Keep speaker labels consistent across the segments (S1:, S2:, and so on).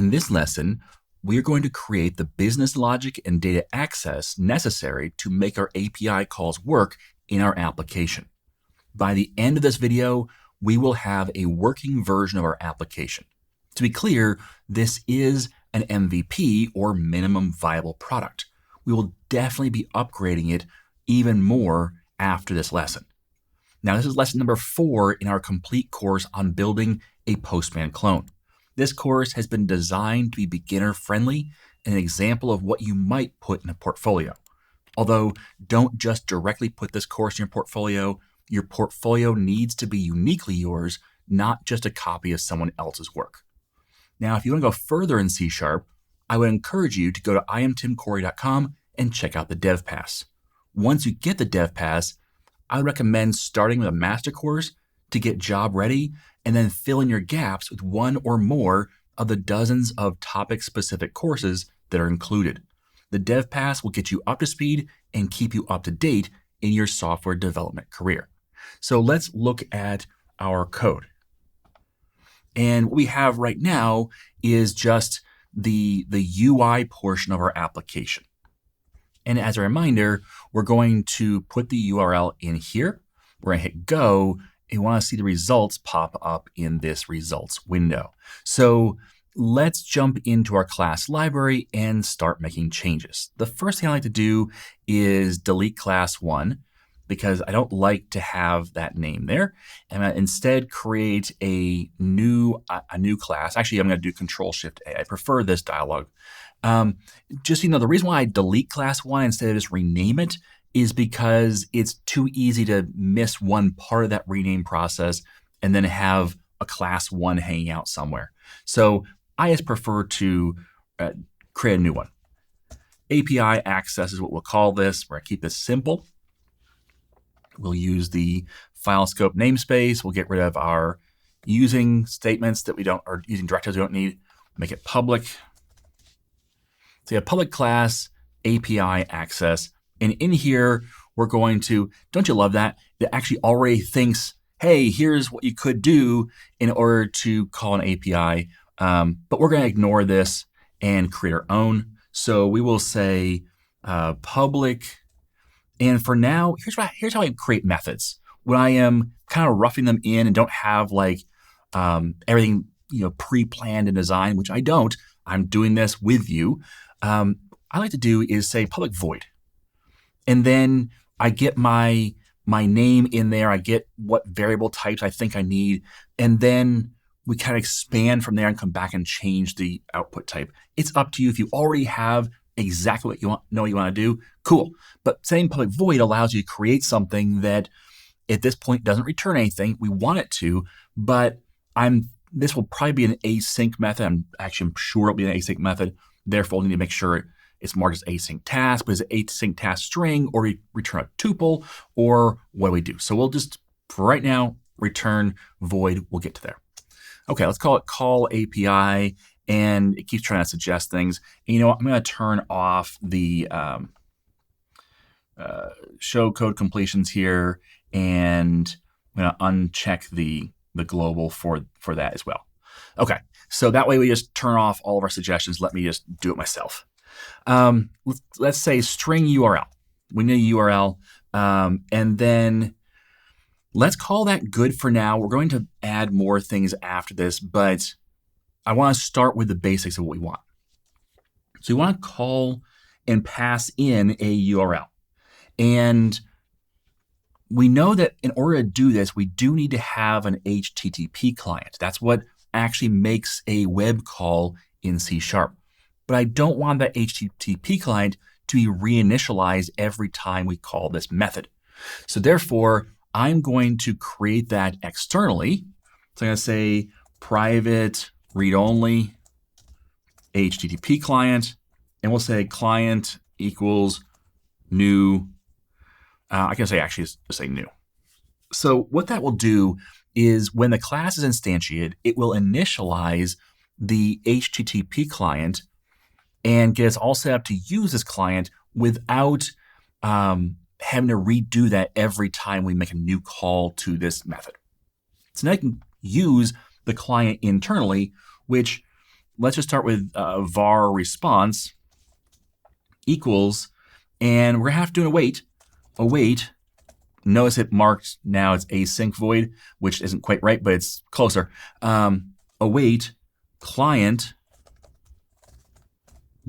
S1: In this lesson, we're going to create the business logic and data access necessary to make our API calls work in our application. By the end of this video, we will have a working version of our application. To be clear, this is an MVP or minimum viable product. We will definitely be upgrading it even more after this lesson. Now, this is lesson number 4 in our complete course on building a Postman clone. This course has been designed to be beginner-friendly and an example of what you might put in a portfolio. Although, don't just directly put this course in your portfolio needs to be uniquely yours, not just a copy of someone else's work. Now, if you want to go further in C#, I would encourage you to go to iamtimcorey.com and check out the Dev Pass. Once you get the Dev Pass, I would recommend starting with a master course to get job ready and then fill in your gaps with one or more of the dozens of topic-specific courses that are included. The Dev Pass will get you up to speed and keep you up to date in your software development career. So let's look at our code. And what we have right now is just the UI portion of our application. And as a reminder, we're going to put the URL in here. We're going to hit go. And we want to see the results pop up in this results window. So let's jump into our class library and start making changes. The first thing I like to do is delete class 1 because I don't like to have that name there. And I instead create a new class. Actually, I'm going to do Control-Shift-A. I prefer this dialog. Just, the reason why I delete class 1 instead of just rename it is because it's too easy to miss one part of that rename process and then have a class 1 hanging out somewhere. So I just prefer to create a new one. API access is what we'll call this. We're going to keep this simple. We'll use the file scope namespace. We'll get rid of our using statements that we don't, or using directives we don't need. Make it public. So you have public class, API access. And in here, we're going to, don't you love that? It actually already thinks, hey, here's what you could do in order to call an API. But we're going to ignore this and create our own. So we will say public. And for now, here's how I create methods. When I am kind of roughing them in and don't have like everything pre-planned and designed, which I don't, I'm doing this with you. I like to do is say public void. And then I get my name in there. I get what variable types I think I need. And then we kind of expand from there and come back and change the output type. It's up to you. If you already have exactly what you want to do, cool. But saying public void allows you to create something that at this point doesn't return anything. We want it to, but this will probably be an async method. I'm sure it'll be an async method. Therefore, we need to make sure it's marked as async task, but is it async task string, or we return a tuple, or what do we do? So we'll just, for right now, return void. We'll get to there. Okay, let's call it call API, and it keeps trying to suggest things. And you know what? I'm going to turn off the show code completions here, and I'm going to uncheck the global for that as well. Okay, so that way we just turn off all of our suggestions. Let me just do it myself. Let's say string URL. We need a URL, and then let's call that good for now. We're going to add more things after this, but I want to start with the basics of what we want. So you want to call and pass in a URL. And we know that in order to do this, we do need to have an HTTP client. That's what actually makes a web call in C#. But I don't want that HTTP client to be reinitialized every time we call this method. So therefore, I'm going to create that externally. So I'm going to say private read-only HTTP client, and we'll say client equals new. I can say actually just say new. So what that will do is when the class is instantiated, it will initialize the HTTP client and get us all set up to use this client without having to redo that every time we make a new call to this method. So now I can use the client internally, which let's just start with var response equals, and we're going to have to do an await. Notice it marked now it's async void, which isn't quite right, but it's closer. Await client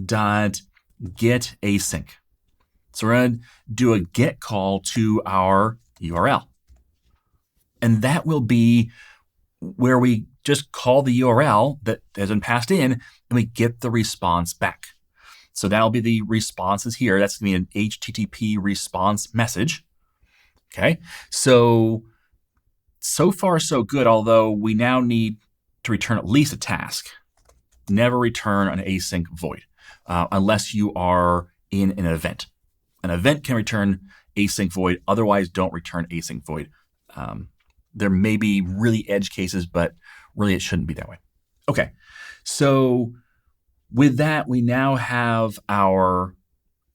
S1: dot get async. So we're going to do a get call to our URL. And that will be where we just call the URL that has been passed in, and we get the response back. So that'll be the responses here. That's going to be an HTTP response message. Okay, so far so good, although we now need to return at least a task. Never return an async void unless you are in an event. An event can return async void, otherwise don't return async void. There may be really edge cases, but really it shouldn't be that way. Okay, so with that, we now have our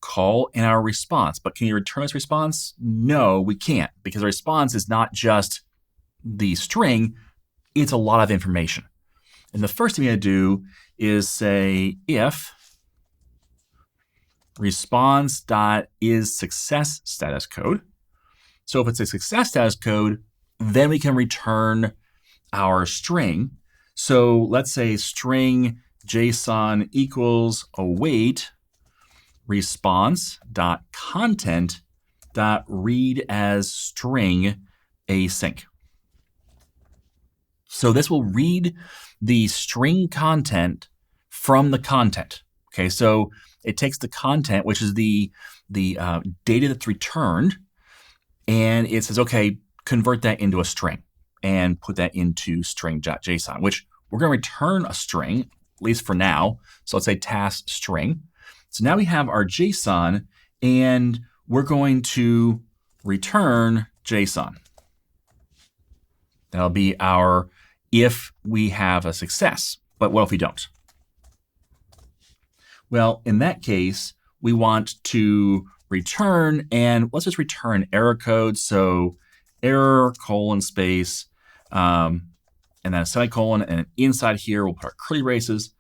S1: call and our response. But can you return this response? No, we can't, because the response is not just the string, it's a lot of information. And the first thing we're going to do is say if response.isSuccess status code. So if it's a success status code, then we can return our string. So let's say string JSON equals await response.content.read as string async. So this will read the string content from the content. Okay, so it takes the content, which is the data that's returned, and it says, okay, convert that into a string and put that into string.json, which we're going to return a string, at least for now. So let's say task string. So now we have our JSON, and we're going to return JSON. That'll be our if we have a success. But what if we don't? Well, in that case, we want to return, and let's just return error code. So error colon space, and then a semicolon, and inside here we'll put our curly braces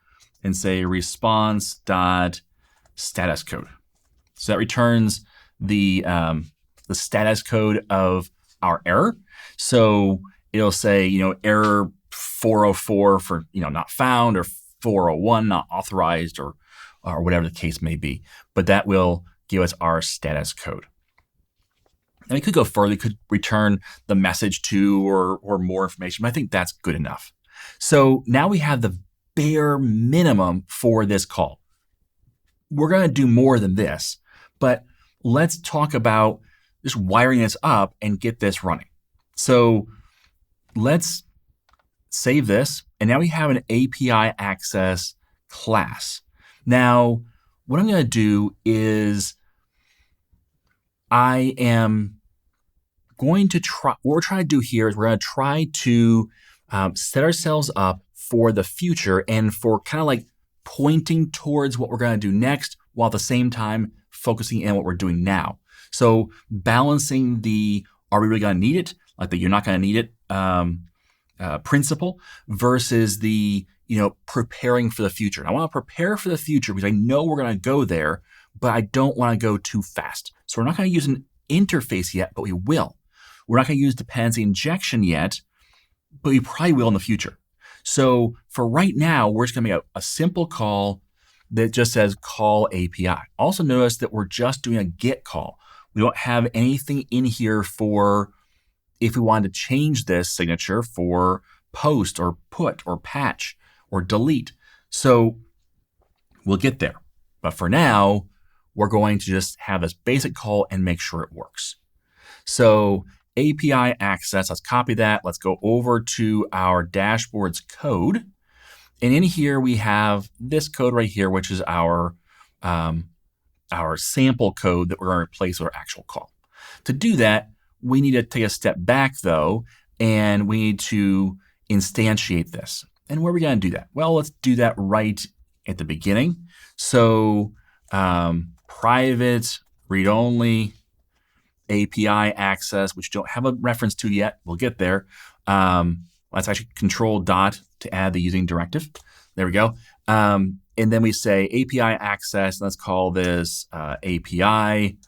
S1: and say response dot status code. So that returns the status code of our error. So it'll say, error 404 for, not found, or 401 not authorized, or whatever the case may be. But that will give us our status code. And we could go further. We could return the message to or more information, but I think that's good enough. So now we have the bare minimum for this call. We're going to do more than this, but let's talk about just wiring this up and get this running. So let's save this, and now we have an API access class. Now, what I'm going to do is I am going to try, what we're trying to do here is we're going to try to set ourselves up for the future and for kind of like pointing towards what we're going to do next, while at the same time focusing in on what we're doing now. So balancing the are we really going to need it, like the you're not going to need it principle, versus the preparing for the future. And I want to prepare for the future because I know we're going to go there, but I don't want to go too fast. So we're not going to use an interface yet, but we will. We're not going to use dependency injection yet, but we probably will in the future. So for right now, we're just going to make a simple call that just says call API. Also notice that we're just doing a get call. We don't have anything in here for if we wanted to change this signature for post or put or patch or delete. So we'll get there. But for now, we're going to just have this basic call and make sure it works. So API access, let's copy that. Let's go over to our dashboard's code. And in here, we have this code right here, which is our sample code that we're going to replace with our actual call. To do that, we need to take a step back, though, and we need to instantiate this. And where are we going to do that? Well, let's do that right at the beginning. So private read-only API access, which don't have a reference to yet. We'll get there. Let's actually control dot to add the using directive. There we go. And then we say API access. Let's call this API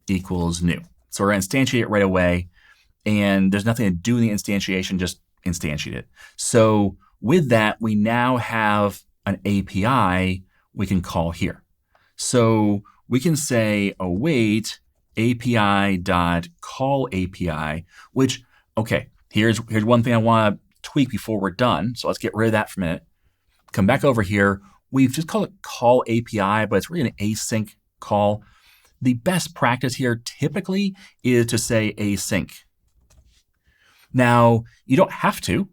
S1: equals new. So we're going to instantiate it right away. And there's nothing to do in the instantiation, just instantiate it. So with that, we now have an API we can call here. So we can say await API.call API, which, okay, here's one thing I want to tweak before we're done. So let's get rid of that for a minute. Come back over here. We've just called it call API, but it's really an async call. The best practice here typically is to say async. Now, you don't have to.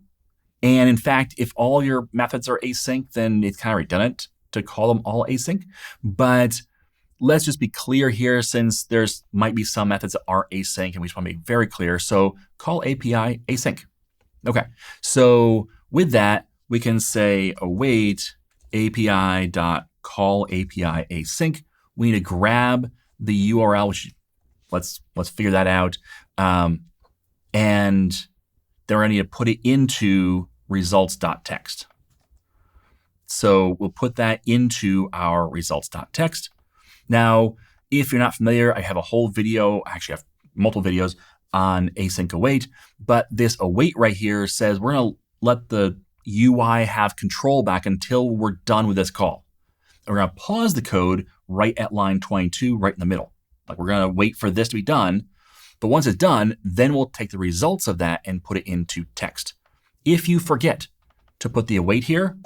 S1: And in fact, if all your methods are async, then it's kind of redundant to call them all async. But let's just be clear here, since there's might be some methods that are async, and we just want to be very clear. So call API async. Okay, so with that, we can say await API.call API async. We need to grab the URL, which let's figure that out. And then we're going to need to put it into results.txt. So we'll put that into our results.txt. Now, if you're not familiar, I have a whole video, actually I have multiple videos on async await, but this await right here says we're going to let the UI have control back until we're done with this call. And we're going to pause the code right at line 22, right in the middle. Like we're going to wait for this to be done, but once it's done, then we'll take the results of that and put it into text. If you forget to put the await here,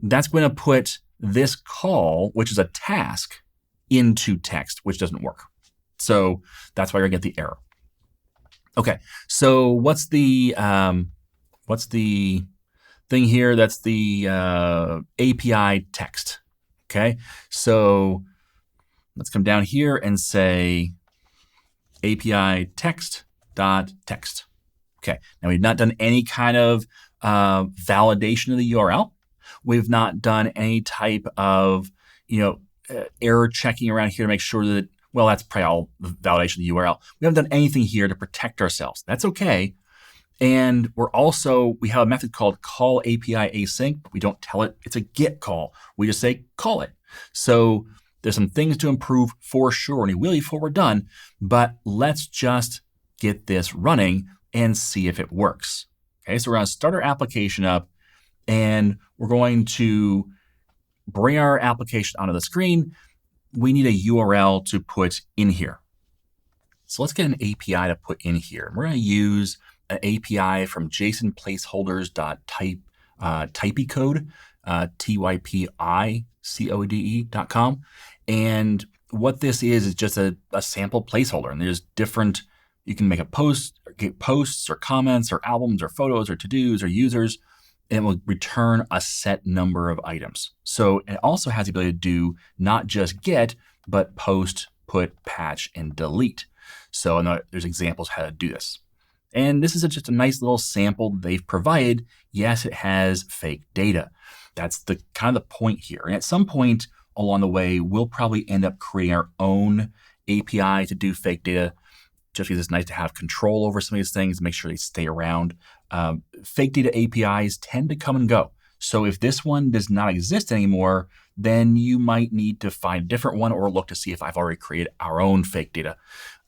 S1: that's going to put this call, which is a task, into text, which doesn't work. So that's why you're going to get the error. Okay, so what's the thing here? That's the API text. Okay, so let's come down here and say API text.text. Okay, now we've not done any kind of validation of the URL. We've not done any type of, error checking around here to make sure that, well, that's probably all the validation of the URL. We haven't done anything here to protect ourselves. That's okay. And we have a method called call API async, but we don't tell it it's a GET call. We just say call it. So there's some things to improve for sure, and we will before we're done, but let's just get this running and see if it works. Okay, so we're going to start our application up, and we're going to bring our application onto the screen. We need a URL to put in here. So let's get an API to put in here. We're going to use an API from JSONplaceholders.typicode, typicode.com. And what this is just a sample placeholder. And there's different, you can make a post, or get posts or comments or albums or photos or to-dos or users, and it will return a set number of items. So it also has the ability to do not just get, but post, put, patch, and delete. So there's examples how to do this. And this is just a nice little sample they've provided. Yes, it has fake data. That's the kind of the point here. And at some point along the way, we'll probably end up creating our own API to do fake data, just because it's nice to have control over some of these things, make sure they stay around. Fake data APIs tend to come and go. So if this one does not exist anymore, then you might need to find a different one or look to see if I've already created our own fake data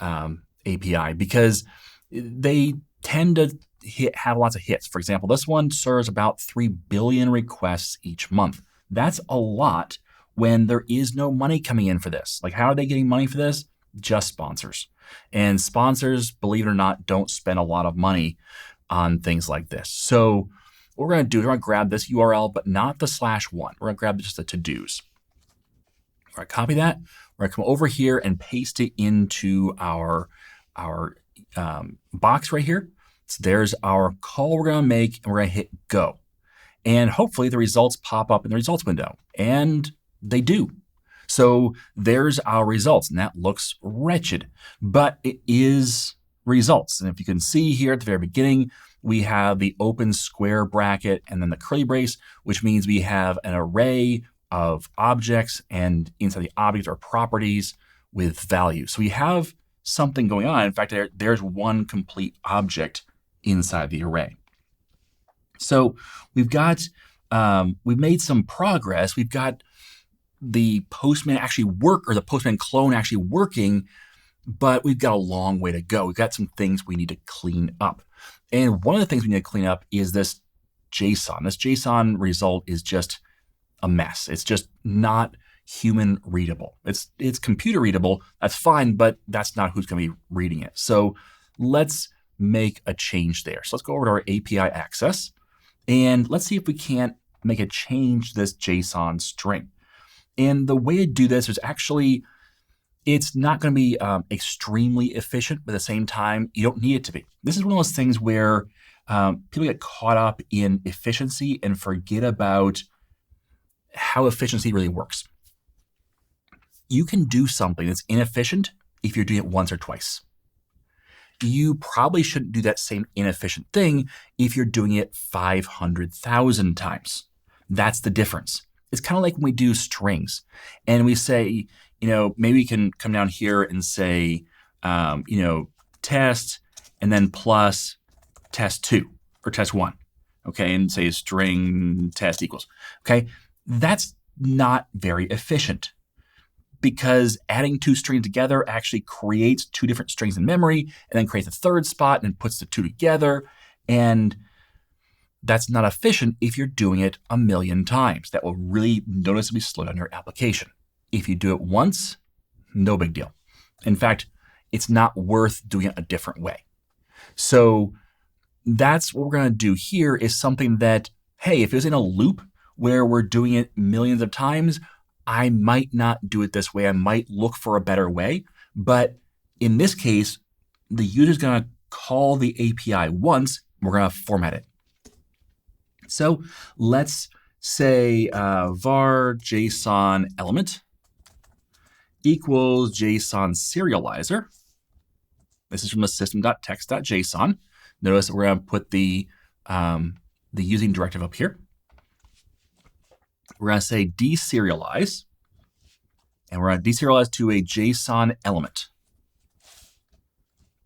S1: API, because they tend to have lots of hits. For example, this one serves about 3 billion requests each month. That's a lot when there is no money coming in for this. Like, how are they getting money for this? Just sponsors. And sponsors, believe it or not, don't spend a lot of money on things like this. So what we're going to do is we're going to grab this URL, but not the /1. We're going to grab just the to-dos. We're going to copy that. We're going to come over here and paste it into our box right here. So there's our call we're going to make, and we're going to hit go. And hopefully the results pop up in the results window. And they do. So there's our results, and that looks wretched, but it is results. And if you can see here at the very beginning, we have the open square bracket and then the curly brace, which means we have an array of objects, and inside the objects are properties with values. So we have something going on. In fact, there's one complete object inside the array. So we've got we've made some progress. We've got the Postman actually work, or the Postman clone actually working, but we've got a long way to go. We've got some things we need to clean up. And one of the things we need to clean up is this JSON. This JSON result is just a mess. It's just not human readable. It's computer readable. That's fine, but that's not who's going to be reading it. So let's make a change there. So let's go over to our API access, and let's see if we can't make a change to this JSON string. And the way to do this is actually, it's not going to be extremely efficient, but at the same time, you don't need it to be. This is one of those things where people get caught up in efficiency and forget about how efficiency really works. You can do something that's inefficient if you're doing it once or twice. You probably shouldn't do that same inefficient thing if you're doing it 500,000 times. That's the difference. It's kind of like when we do strings and we say, maybe we can come down here and say, test and then plus test2 or test1, okay, and say string test equals, okay. That's not very efficient because adding two strings together actually creates two different strings in memory and then creates a third spot and puts the two together. And that's not efficient if you're doing it a million times. That will really noticeably slow down your application. If you do it once, no big deal. In fact, it's not worth doing it a different way. So that's what we're going to do here is something that, hey, if it was in a loop where we're doing it millions of times, I might not do it this way. I might look for a better way. But in this case, the user is going to call the API once. We're going to format it. So let's say var JSON element equals JSON serializer. This is from the system.text.json. Notice that we're going to put the using directive up here. We're going to say deserialize, and we're going to deserialize to a JSON element.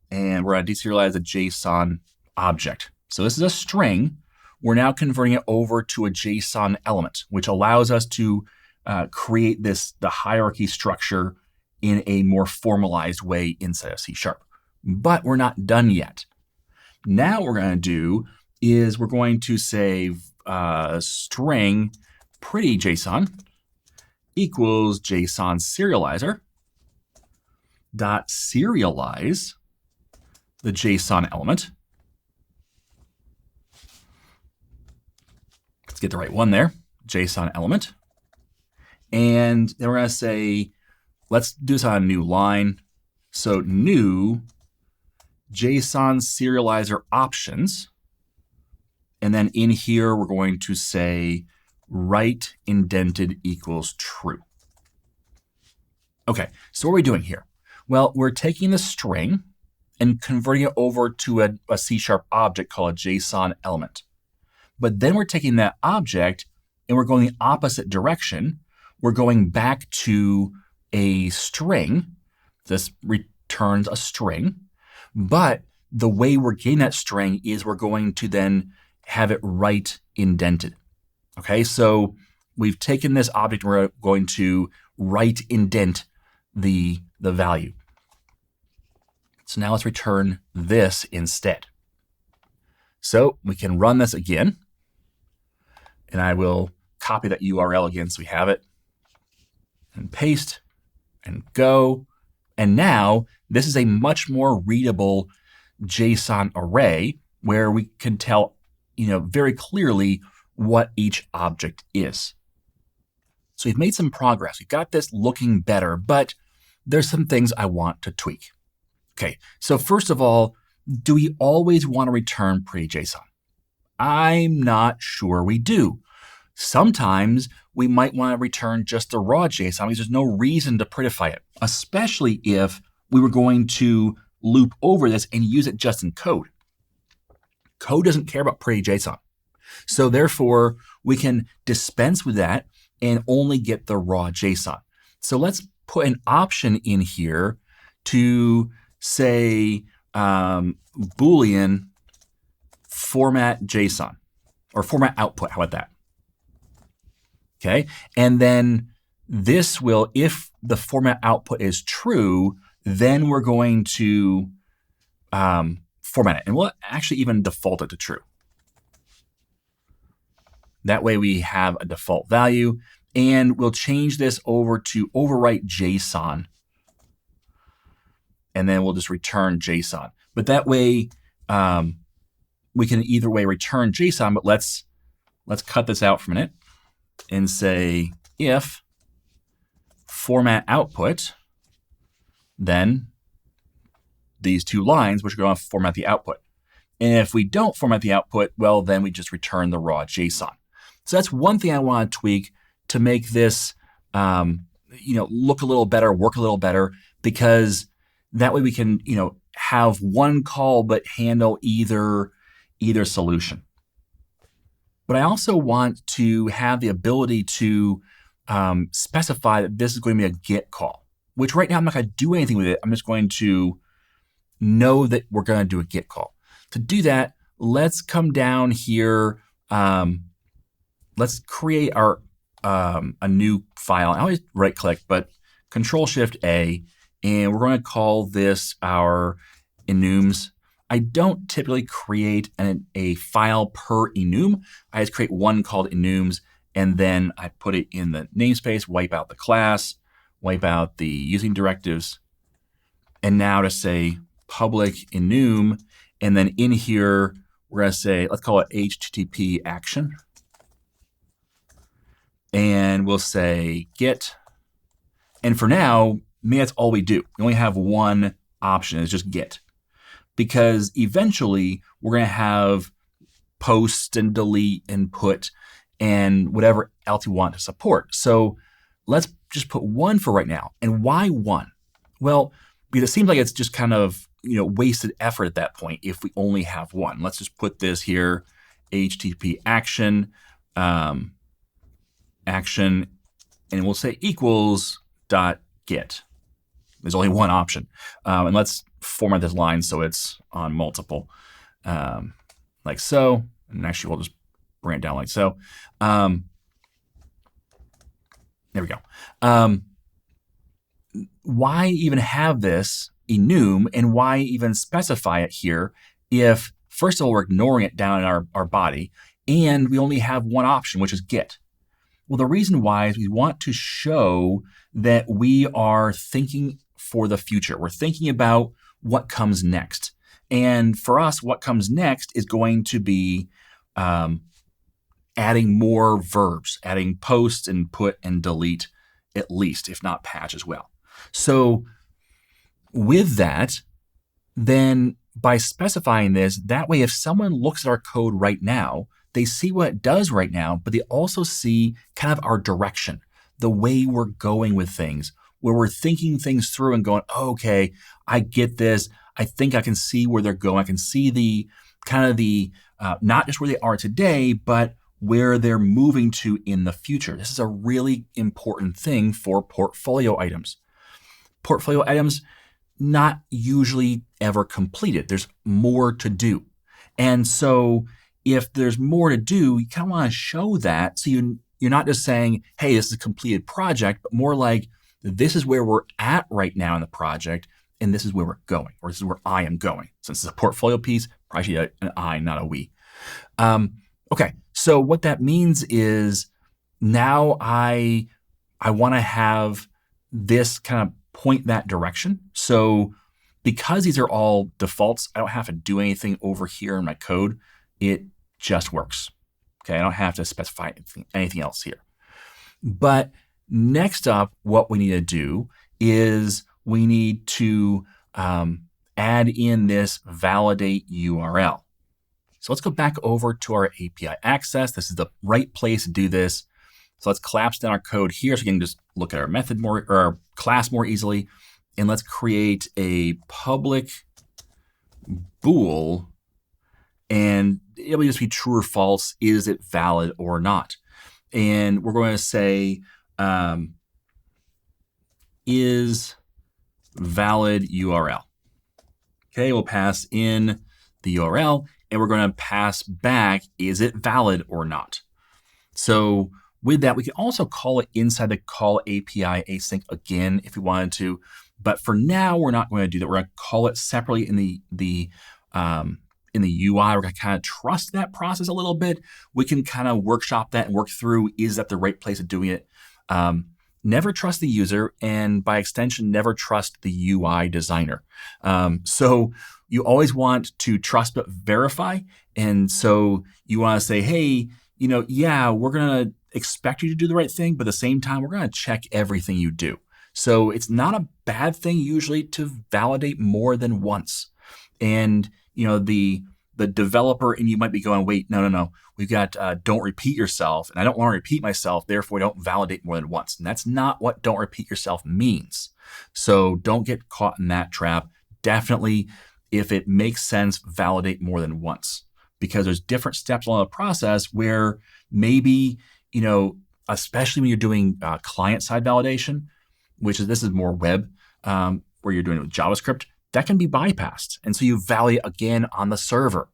S1: And we're going to deserialize a JSON object. So this is a string. We're now converting it over to a JSON element, which allows us to create the hierarchy structure in a more formalized way inside of C#. But we're not done yet. Now what we're going to do is we're going to say string pretty JSON equals JSON serializer dot serialize the JSON element. Let's get the right one there, JSON element. And then we're going to say, let's do this on a new line. So new JSON serializer options. And then in here, we're going to say right indented equals true. Okay, so what are we doing here? Well, we're taking the string and converting it over to a C# object called a JSON element. But then we're taking that object and we're going the opposite direction. We're going back to a string. This returns a string. But the way we're getting that string is we're going to then have it right indented. Okay, so we've taken this object and we're going to right indent the value. So now let's return this instead. So we can run this again. And I will copy that URL again so we have it. And paste and go. And now this is a much more readable JSON array where we can tell, very clearly what each object is. So we've made some progress. We've got this looking better, but there's some things I want to tweak. Okay, so first of all, do we always want to return pretty JSON? I'm not sure we do. Sometimes we might want to return just the raw JSON because there's no reason to prettify it, especially if we were going to loop over this and use it just in code. Code doesn't care about pretty JSON. So therefore, we can dispense with that and only get the raw JSON. So let's put an option in here to say Boolean format JSON or format output. How about that? Okay. And then this will, if the format output is true, then we're going to format it. And we'll actually even default it to true. That way we have a default value, and we'll change this over to overwrite JSON. And then we'll just return JSON. But that way we can either way return JSON, but let's cut this out for a minute and say if format output, then these two lines, which are going to format the output. And if we don't format the output, well, then we just return the raw JSON. So that's one thing I want to tweak to make this look a little better, work a little better, because that way we can have one call but handle either solution. But I also want to have the ability to specify that this is going to be a get call, which right now I'm not going to do anything with it. I'm just going to know that we're going to do a get call. To do that, let's come down here. Let's create our a new file. I always right click, but Control-Shift-A, and we're going to call this our enums. I don't typically create a file per enum. I just create one called enums, and then I put it in the namespace, wipe out the class, wipe out the using directives, and now to say public enum, and then in here we're going to say, let's call it HTTP action. And we'll say get. And for now, maybe that's all we do. We only have one option, is just get. Because eventually we're going to have post and delete and put and whatever else we want to support. So let's just put one for right now. And why one? Well, because it seems like it's just kind of wasted effort at that point if we only have one. Let's just put this here, HTTP action, action, and we'll say equals dot get. There's only one option. And let's format this line so it's on multiple, like so. And actually, we'll just bring it down like so. There we go. Why even have this enum, and why even specify it here if, first of all, we're ignoring it down in our body, and we only have one option, which is get? Well, the reason why is we want to show that we are thinking for the future. We're thinking about what comes next. And for us, what comes next is going to be adding more verbs, adding post and put and delete at least, if not patch as well. So with that, then by specifying this, that way if someone looks at our code right now, they see what it does right now, but they also see kind of our direction, the way we're going with things, where we're thinking things through and going, oh, okay, I get this. I think I can see where they're going. I can see the kind of the, not just where they are today, but where they're moving to in the future. This is a really important thing for portfolio items. Portfolio items, not usually ever completed. There's more to do. And so if there's more to do, you kind of want to show that. So you're not just saying, hey, this is a completed project, but more like, this is where we're at right now in the project, and this is where we're going, or this is where I am going. Since it's a portfolio piece, probably an I, not a we. Okay, so what that means is now I want to have this kind of point that direction. So because these are all defaults, I don't have to do anything over here in my code. It just works. Okay, I don't have to specify anything else here. But next up, what we need to do is we need to add in this validate URL. So let's go back over to our API access. This is the right place to do this. So let's collapse down our code here so we can just look at our method more, or our class more easily. And let's create a public bool, and it'll just be true or false. Is it valid or not? And we're going to say is valid URL. Okay, we'll pass in the URL, and we're going to pass back, is it valid or not? So With that, we can also call it inside the call API async again if we wanted to. But for now, we're not going to do that. We're going to call it separately in the UI. We're going to kind of trust that process a little bit. We can kind of workshop that and work through, is that the right place of doing it? Never trust the user, and by extension, never trust the UI designer. So you always want to trust but verify. And so you want to say, hey, yeah, we're going to expect you to do the right thing, but at the same time, we're going to check everything you do. So it's not a bad thing usually to validate more than once. And the developer and you might be going, wait, no. We've got don't repeat yourself, and I don't want to repeat myself, therefore don't validate more than once. And that's not what don't repeat yourself means. So don't get caught in that trap. Definitely, if it makes sense, validate more than once, because there's different steps along the process where maybe, especially when you're doing client-side validation, this is more web, where you're doing it with JavaScript, that can be bypassed. And so you validate again on the server.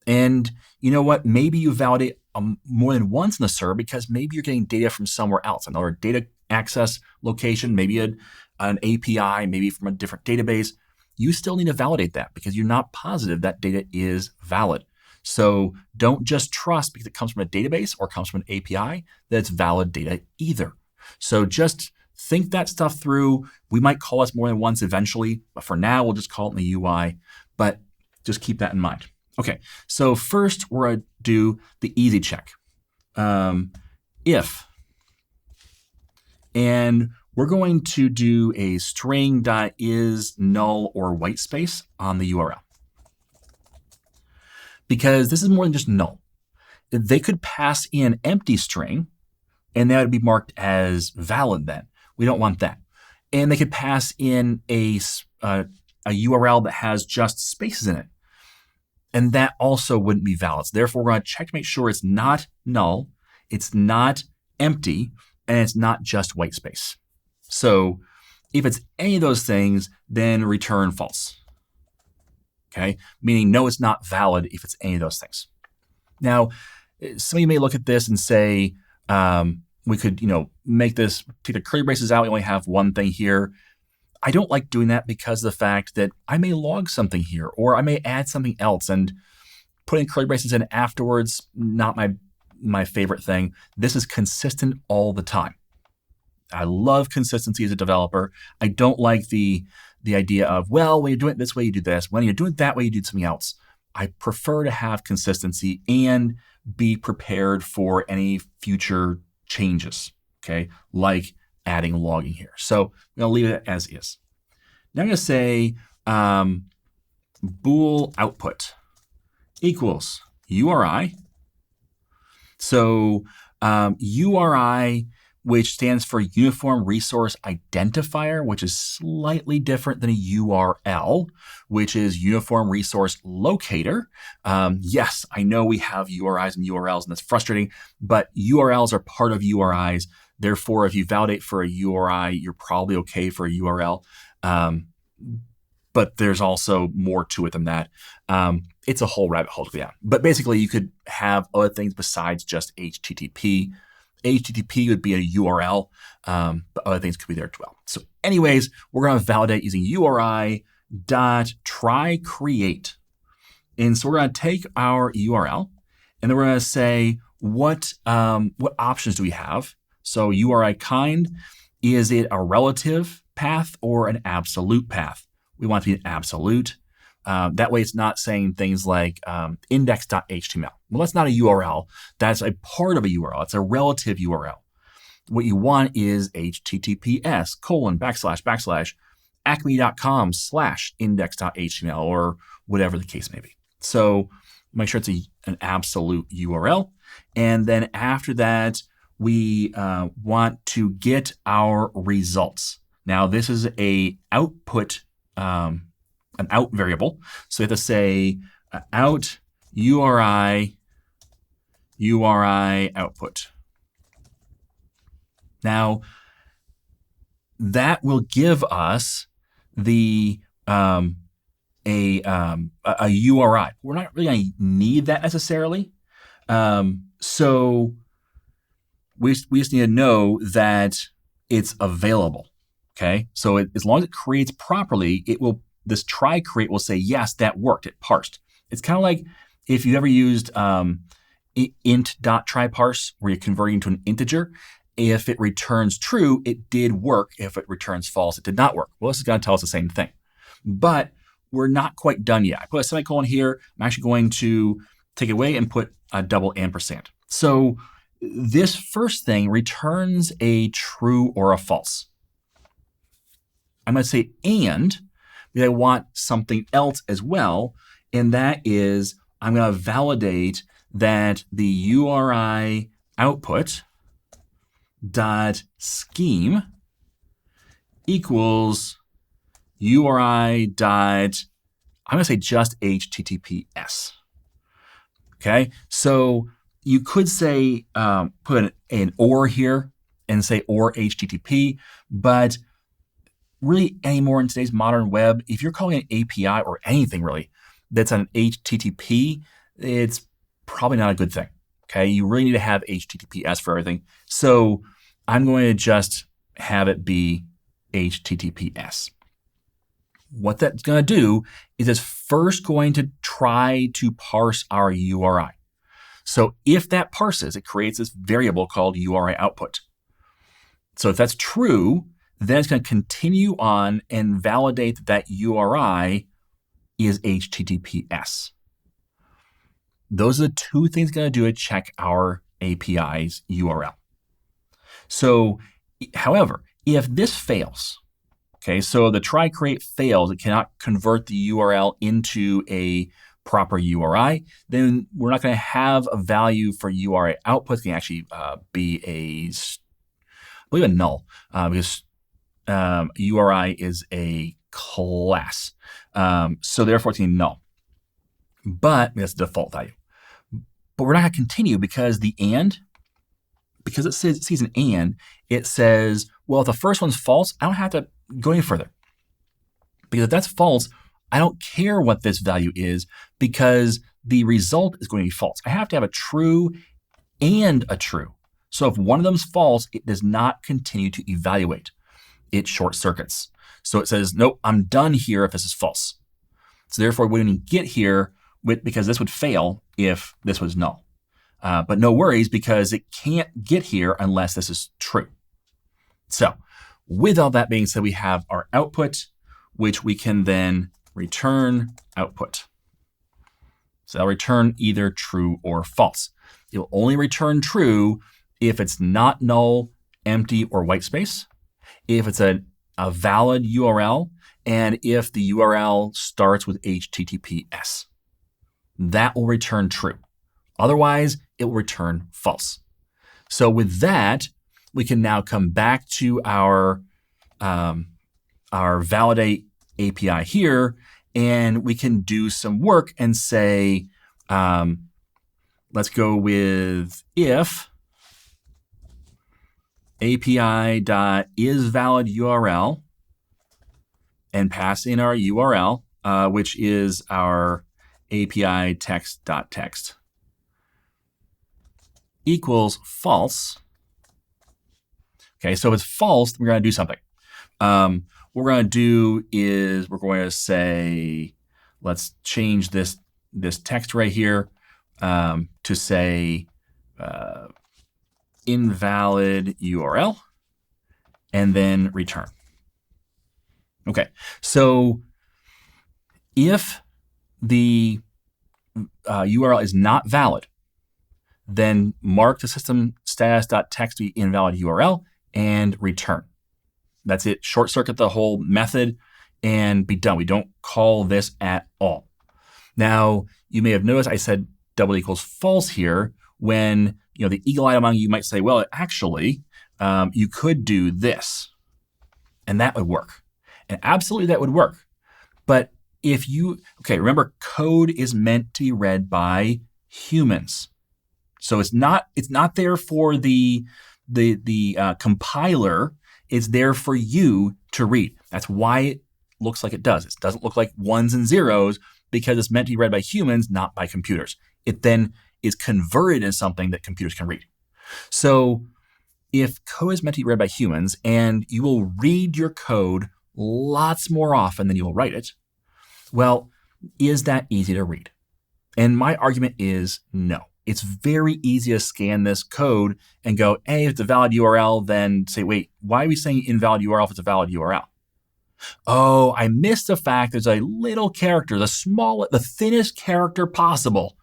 S1: And you know what? Maybe you validate more than once in the server because maybe you're getting data from somewhere else, another data access location, maybe an API, maybe from a different database. You still need to validate that because you're not positive that data is valid. So don't just trust because it comes from a database or comes from an API that it's valid data either. So just think that stuff through. We might call this more than once eventually, but for now, we'll just call it in the UI. But just keep that in mind. Okay, so first we're going to do the easy check. If, and we're going to do a string.is null or white space on the URL. Because this is more than just null. They could pass in empty string, and that would be marked as valid then. We don't want that. And they could pass in a URL that has just spaces in it. And that also wouldn't be valid. So therefore, we're going to check to make sure it's not null, it's not empty, and it's not just white space. So if it's any of those things, then return false. Okay, meaning no, it's not valid if it's any of those things. Now, some of you may look at this and say, we could, make this, take the curly braces out. We only have one thing here. I don't like doing that because of the fact that I may log something here, or I may add something else, and putting curly braces in afterwards, not my favorite thing. This is consistent all the time. I love consistency as a developer. I don't like the idea of, well, when you're doing it this way, you do this. When you're doing it that way, you do something else. I prefer to have consistency and be prepared for any future changes, okay, like adding logging here. So I'm going to leave it as is. Now I'm going to say bool output equals URI. So URI, which stands for Uniform Resource Identifier, which is slightly different than a URL, which is Uniform Resource Locator. Yes, I know we have URIs and URLs, and that's frustrating, but URLs are part of URIs. Therefore, if you validate for a URI, you're probably okay for a URL. But there's also more to it than that. It's a whole rabbit hole to go down. But basically, you could have other things besides just HTTP. HTTP would be a URL, but other things could be there as well. So anyways, we're going to validate using URI.tryCreate. And so we're going to take our URL, and then we're going to say, what options do we have? So URI kind, is it a relative path or an absolute path? We want it to be an absolute. That way it's not saying things like index.html. Well, that's not a URL. That's a part of a URL. It's a relative URL. What you want is https://acme.com/index.html or whatever the case may be. So make sure it's an absolute URL. And then after that, we want to get our results. Now, this is an out variable. So we have to say out URI output. Now, that will give us the a URI. We're not really going to need that necessarily. So we just need to know that it's available. Okay, so as long as it creates properly, this try create will say, yes, that worked, it parsed. It's kind of like if you ever used int.try_parse, where you're converting to an integer. If it returns true, it did work. If it returns false, it did not work. Well, this is going to tell us the same thing. But we're not quite done yet. I put a semicolon here. I'm actually going to take it away and put a double ampersand. So this first thing returns a true or a false. I'm going to say and, because I want something else as well, and that is I'm going to validate that the URI output dot scheme equals URI dot, I'm going to say just HTTPS. Okay, so you could say put an or here and say or HTTP, but really anymore in today's modern web, if you're calling an API or anything really that's an HTTP, it's probably not a good thing. Okay, you really need to have HTTPS for everything. So I'm going to just have it be HTTPS. What that's going to do is it's first going to try to parse our URI. So if that parses, it creates this variable called URI output. So if that's true, then it's going to continue on and validate that that URI is HTTPS. Those are the two things it's going to do to check our API's URL. So, however, if this fails, okay, so the try create fails, it cannot convert the URL into a proper URI, then we're not going to have a value for URI output. It can actually be I believe a null, because URI is a class. So therefore it's a null. But that's the default value. But we're not going to continue because because it sees an and, it says, well, if the first one's false, I don't have to go any further. Because if that's false, I don't care what this value is because the result is going to be false. I have to have a true and a true. So if one of them is false, it does not continue to evaluate. It short circuits. So it says, nope, I'm done here if this is false. So therefore, we wouldn't even get here because this would fail if this was null. But no worries because it can't get here unless this is true. So with all that being said, we have our output, which we can then return output. So that'll return either true or false. It will only return true if it's not null, empty, or white space, if it's a valid URL, and if the URL starts with HTTPS. That will return true. Otherwise, it will return false. So with that, we can now come back to our validate API here, and we can do some work and say, let's go with if API.isValidURL and pass in our URL, which is our API text.text equals false. Okay, so if it's false, we're going to do something. What we're going to do is we're going to say, let's change this text right here to say invalid URL and then return. Okay, so if the URL is not valid, then mark the system status.text to be invalid URL and return. That's it. Short circuit the whole method and be done. We don't call this at all. Now, you may have noticed I said double equals false here when the eagle-eyed among you might say, well, actually, you could do this, and that would work. And absolutely that would work. But if remember, code is meant to be read by humans. So it's not there for the compiler. It's there for you to read. That's why it looks like it does. It doesn't look like ones and zeros because it's meant to be read by humans, not by computers. It then is converted into something that computers can read. So if code is meant to be read by humans and you will read your code lots more often than you will write it, well, is that easy to read? And my argument is no. It's very easy to scan this code and go, hey, if it's a valid URL, then say, wait, why are we saying invalid URL if it's a valid URL? Oh, I missed the fact there's a little character, the thinnest character possible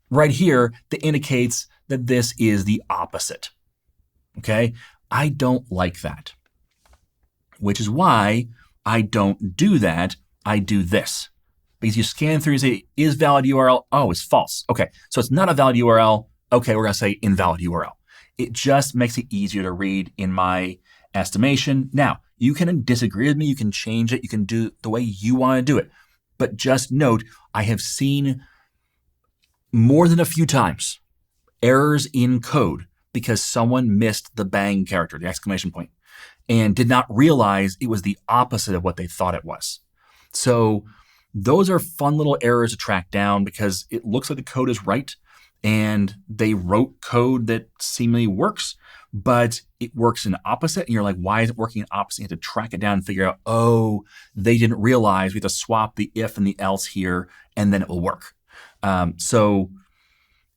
S1: right here that indicates that this is the opposite. Okay? I don't like that, which is why I don't do that. I do this. Because you scan through and say, is valid URL? Oh, it's false. Okay, so it's not a valid URL. Okay, we're going to say invalid URL. It just makes it easier to read in my estimation. Now, you can disagree with me. You can change it. You can do it the way you want to do it. But just note, I have seen more than a few times errors in code because someone missed the bang character, the exclamation point, and did not realize it was the opposite of what they thought it was. So those are fun little errors to track down because it looks like the code is right and they wrote code that seemingly works, but it works in opposite. And you're like, why is it working in opposite? You have to track it down and figure out, oh, they didn't realize we have to swap the if and the else here, and then it will work. So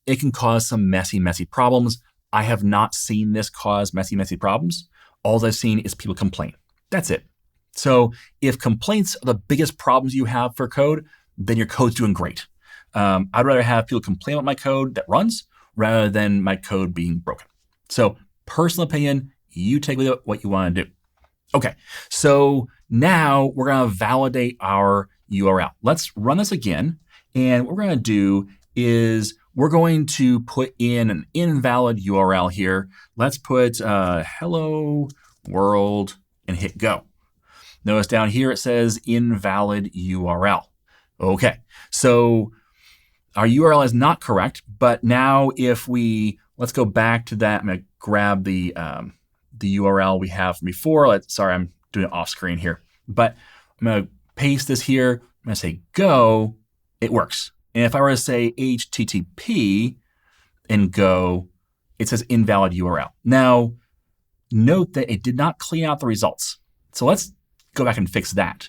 S1: it can cause some messy problems. I have not seen this cause messy problems. All I've seen is people complain. That's it. So if complaints are the biggest problems you have for code, then your code's doing great. I'd rather have people complain about my code that runs rather than my code being broken. So personal opinion, you take with it what you want to do. Okay, so now we're going to validate our URL. Let's run this again. And what we're going to do is we're going to put in an invalid URL here. Let's put hello world and hit go. Notice down here it says invalid URL. Okay, so our URL is not correct, but now if let's go back to that. I'm going to grab the URL we have from before. Sorry, I'm doing it off screen here, but I'm going to paste this here. I'm going to say go. It works. And if I were to say HTTP and go, it says invalid URL. Now, note that it did not clean out the results. So let's go back and fix that.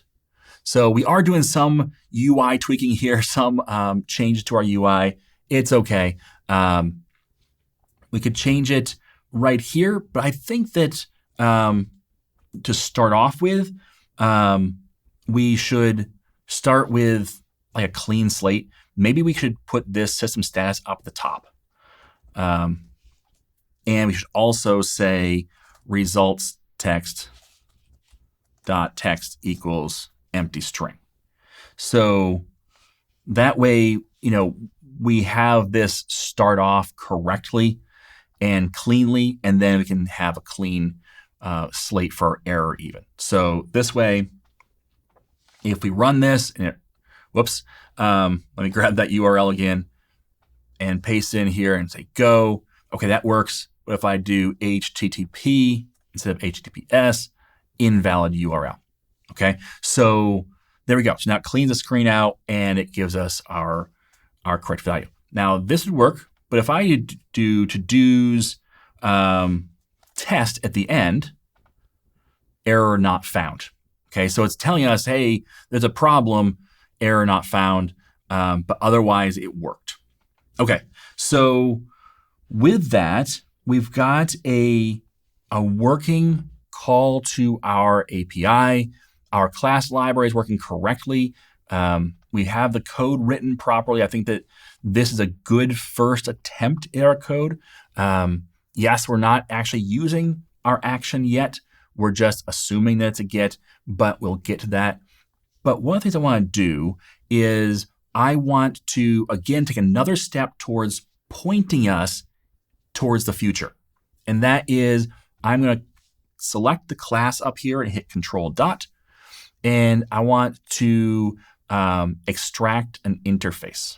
S1: So we are doing some UI tweaking here, some changes to our UI. It's okay. We could change it right here, but I think that to start off with, we should start with like a clean slate. Maybe we should put this system status up at the top. And we should also say results text dot text equals empty string. So that way, we have this start off correctly and cleanly, and then we can have a clean slate for our error even. So this way, if we run this, and let me grab that URL again and paste in here and say go. Okay, that works. But if I do HTTP instead of HTTPS, invalid URL. Okay, so there we go. So now it cleans the screen out and it gives us our correct value. Now this would work, but if I do to-dos test at the end, error not found. Okay, so it's telling us, hey, there's a problem, error not found, but otherwise it worked. Okay, so with that, we've got a working call to our API. Our class library is working correctly. We have the code written properly. I think that this is a good first attempt at our code. Yes, we're not actually using our action yet. We're just assuming that it's a get, but we'll get to that. But one of the things I want to do is I want to, again, take another step towards pointing us towards the future. And that is I'm going to select the class up here and hit Control Dot. And I want to extract an interface.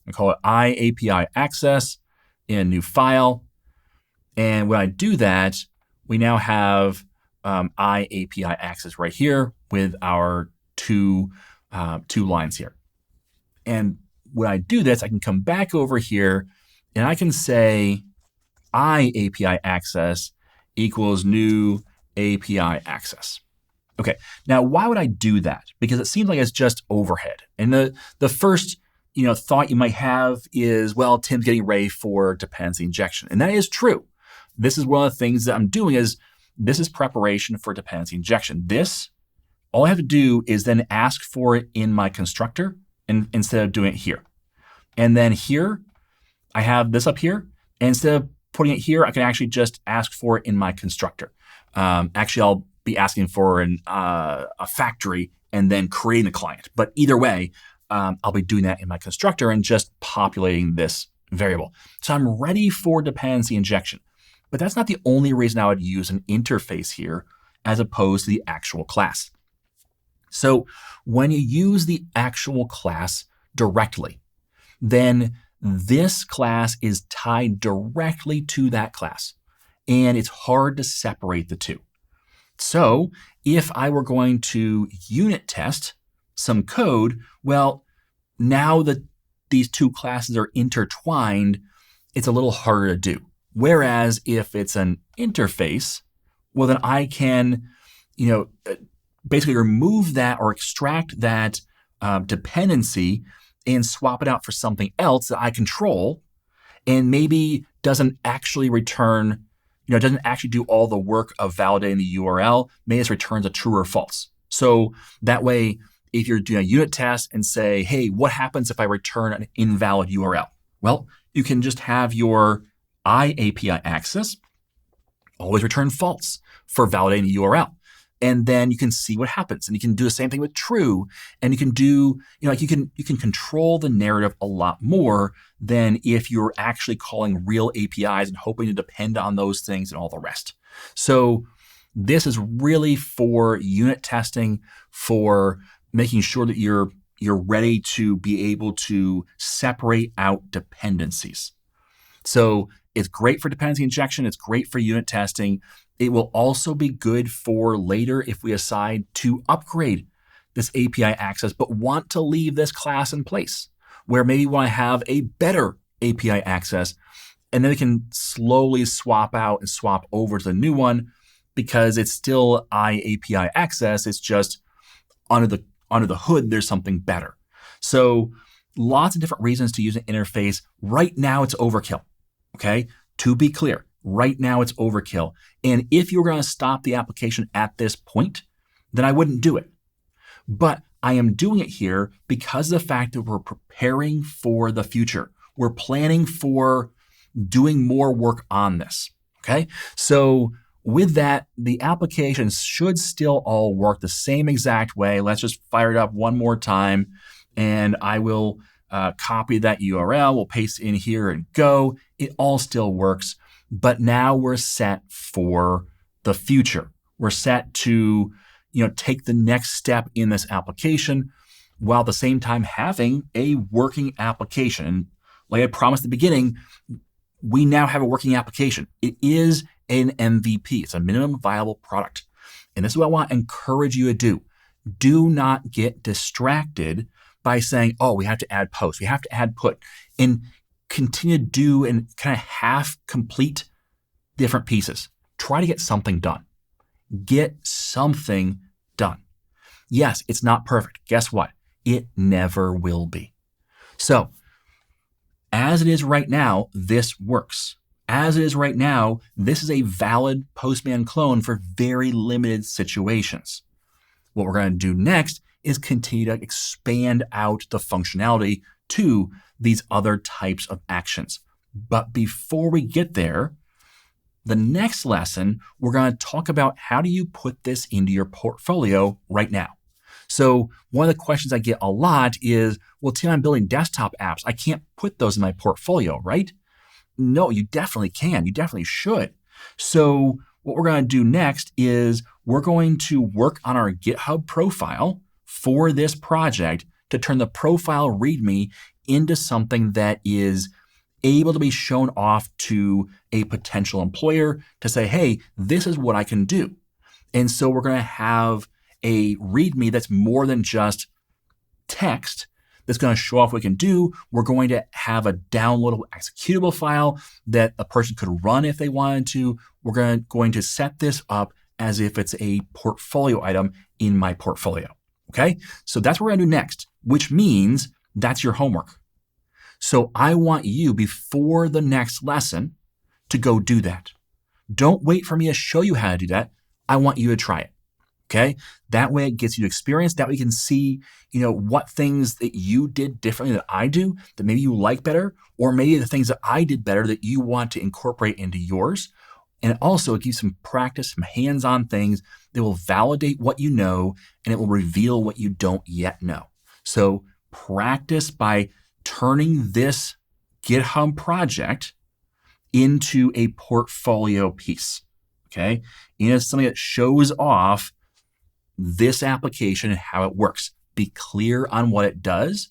S1: I call it iAPI access in a new file. And when I do that, we now have iAPI access right here with our two lines here. And when I do this, I can come back over here and I can say I API access equals new API access. Okay, now why would I do that? Because it seems like it's just overhead. And the first thought you might have is, well, Tim's getting ready for dependency injection. And that is true. This is one of the things that I'm doing is this is preparation for dependency injection. All I have to do is then ask for it in my constructor instead of doing it here. And then here, I have this up here. And instead of putting it here, I can actually just ask for it in my constructor. Actually, I'll be asking for a factory and then creating a client. But either way, I'll be doing that in my constructor and just populating this variable. So I'm ready for dependency injection. But that's not the only reason I would use an interface here as opposed to the actual class. So when you use the actual class directly, then this class is tied directly to that class. And it's hard to separate the two. So if I were going to unit test some code, well, now that these two classes are intertwined, it's a little harder to do. Whereas if it's an interface, well, then I can, basically remove that or extract that dependency and swap it out for something else that I control and maybe doesn't actually return, doesn't actually do all the work of validating the URL, maybe it returns a true or false. So that way, if you're doing a unit test and say, hey, what happens if I return an invalid URL? Well, you can just have your IAPI access always return false for validating the URL. And then you can see what happens. And you can do the same thing with true. And you can do, you can control the narrative a lot more than if you're actually calling real APIs and hoping to depend on those things and all the rest. So this is really for unit testing, for making sure that you're ready to be able to separate out dependencies. So it's great for dependency injection. It's great for unit testing. It will also be good for later if we decide to upgrade this API access, but want to leave this class in place, where maybe we want to have a better API access, and then we can slowly swap out and swap over to the new one because it's still IAPI access. It's just under the hood, there's something better. So lots of different reasons to use an interface. Right now, it's overkill. Okay, to be clear, right now it's overkill. And if you were going to stop the application at this point, then I wouldn't do it. But I am doing it here because of the fact that we're preparing for the future. We're planning for doing more work on this. Okay, so with that, the applications should still all work the same exact way. Let's just fire it up one more time, and I will copy that URL. We'll paste it in here and go. It all still works, but now we're set for the future. We're set to, take the next step in this application while at the same time having a working application. And like I promised at the beginning, we now have a working application. It is an MVP. It's a minimum viable product. And this is what I want to encourage you to do. Do not get distracted by saying, oh, we have to add post, we have to add put, and continue to do and kind of half complete different pieces. Try to get something done. Get something done. Yes, it's not perfect. Guess what? It never will be. So as it is right now, this works. As it is right now, this is a valid Postman clone for very limited situations. What we're going to do next is continue to expand out the functionality to these other types of actions. But before we get there, the next lesson, we're going to talk about how do you put this into your portfolio right now. So one of the questions I get a lot is, well, Tim, I'm building desktop apps. I can't put those in my portfolio, right? No, you definitely can. You definitely should. So what we're going to do next is we're going to work on our GitHub profile for this project to turn the profile README into something that is able to be shown off to a potential employer to say, hey, this is what I can do. And so we're going to have a README that's more than just text, that's going to show off what we can do. We're going to have a downloadable executable file that a person could run if they wanted to. We're going to set this up as if it's a portfolio item in my portfolio. Okay, so that's what we're going to do next, which means that's your homework. So I want you, before the next lesson, to go do that. Don't wait for me to show you how to do that. I want you to try it. Okay, that way it gets you experience. That way you can see, what things that you did differently that I do that maybe you like better, or maybe the things that I did better that you want to incorporate into yours. And also it gives some practice, some hands-on things that will validate what you know, and it will reveal what you don't yet know. So practice by turning this GitHub project into a portfolio piece, okay? Something that shows off this application and how it works. Be clear on what it does,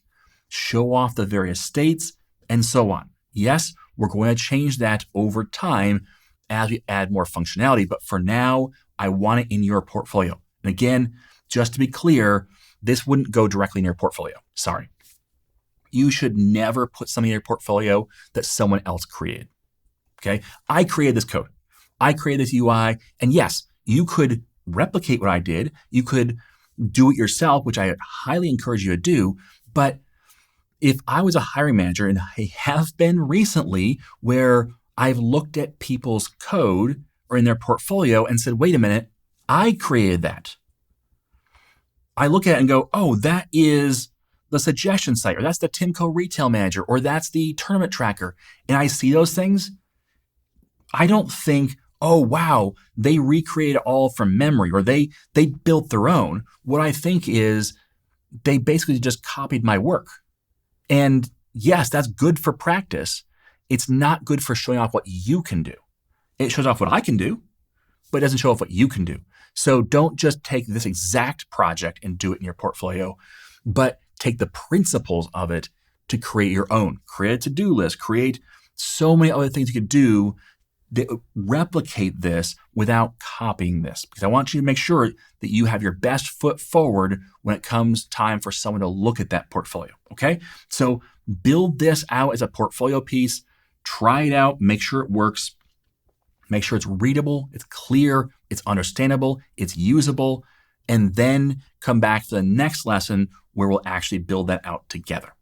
S1: show off the various states, and so on. Yes, we're going to change that over time as we add more functionality, but for now, I want it in your portfolio. And again, just to be clear, this wouldn't go directly in your portfolio. Sorry. You should never put something in your portfolio that someone else created. Okay? I created this code. I created this UI. And yes, you could replicate what I did. You could do it yourself, which I highly encourage you to do. But if I was a hiring manager, and I have been recently, where I've looked at people's code or in their portfolio and said, wait a minute, I created that. I look at it and go, oh, that is the suggestion site, or that's the Timco retail manager, or that's the tournament tracker. And I see those things. I don't think, oh, wow, they recreated all from memory, or they built their own. What I think is they basically just copied my work. And yes, that's good for practice. It's not good for showing off what you can do. It shows off what I can do, but it doesn't show off what you can do. So don't just take this exact project and do it in your portfolio, but take the principles of it to create your own. Create a to-do list, create so many other things you could do that replicate this without copying this. Because I want you to make sure that you have your best foot forward when it comes time for someone to look at that portfolio, okay? So build this out as a portfolio piece, try it out, make sure it works, make sure it's readable, it's clear, it's understandable, it's usable, and then come back to the next lesson where we'll actually build that out together.